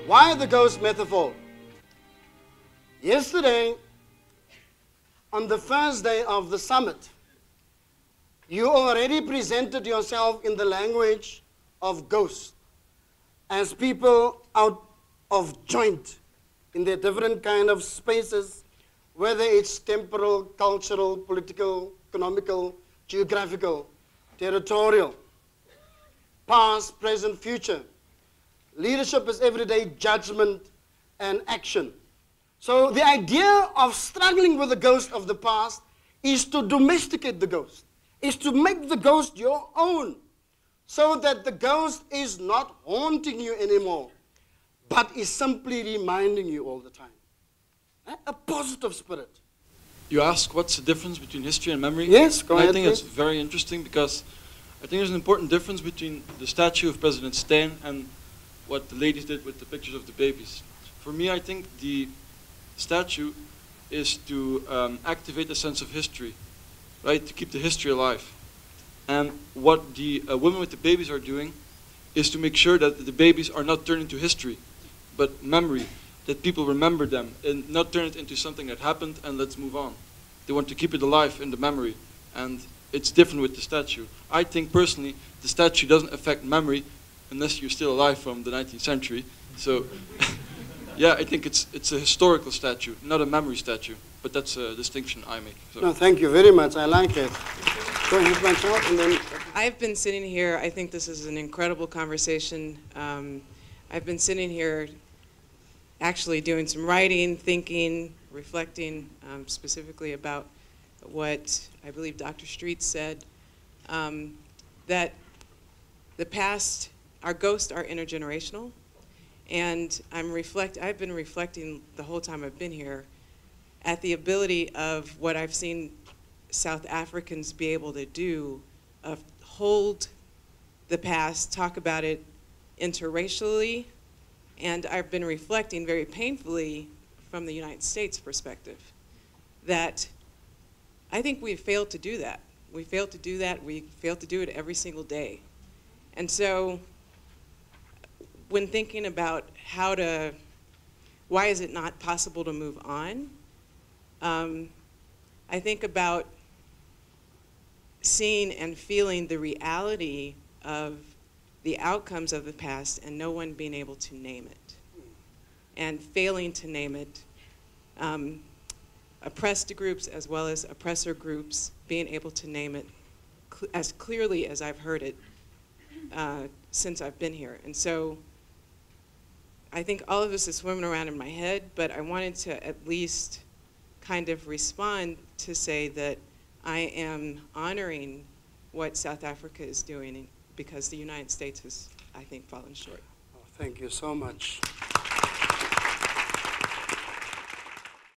Why the ghost metaphor? Yesterday, on the first day of the summit, you already presented yourself in the language of ghosts as people out of joint in their different kind of spaces, whether it's temporal, cultural, political, economical, geographical, territorial, past, present, future. Leadership is everyday judgment and action. So the idea of struggling with the ghost of the past is to domesticate the ghost, is to make the ghost your own, so that the ghost is not haunting you anymore, but is simply reminding you all the time. A positive spirit. You ask what's the difference between history and memory? Yes, go ahead. I think it's very interesting because I think there's an important difference between the statue of President Steyn and what the ladies did with the pictures of the babies. For me, I think the statue is to activate a sense of history, right? To keep the history alive. And what the women with the babies are doing is to make sure that the babies are not turned into history, but memory, that people remember them and not turn it into something that happened and let's move on. They want to keep it alive in the memory, and it's different with the statue. I think personally the statue doesn't affect memory unless you're still alive from the 19th century. So yeah, I think it's a historical statue, not a memory statue, but that's a distinction I make. So. No, thank you very much. I like it. Go ahead, myself, and then. I've been sitting here, I think this is an incredible conversation. I've been sitting here actually doing some writing, thinking, reflecting specifically about what I believe Dr. Street said, that the past, our ghosts are intergenerational, and I've been reflecting the whole time I've been here at the ability of what I've seen South Africans be able to do, of hold the past, talk about it interracially, and I've been reflecting very painfully from the United States perspective that I think we've failed to do that. We failed to do that. We fail to do it every single day. And so when thinking about why is it not possible to move on, I think about seeing and feeling the reality of the outcomes of the past and no one being able to name it, and failing to name it. Oppressed groups as well as oppressor groups being able to name it as clearly as I've heard it since I've been here. And so I think all of this is swimming around in my head, but I wanted to at least kind of respond to say that I am honoring what South Africa is doing because the United States has, I think, fallen short. Oh, thank you so much.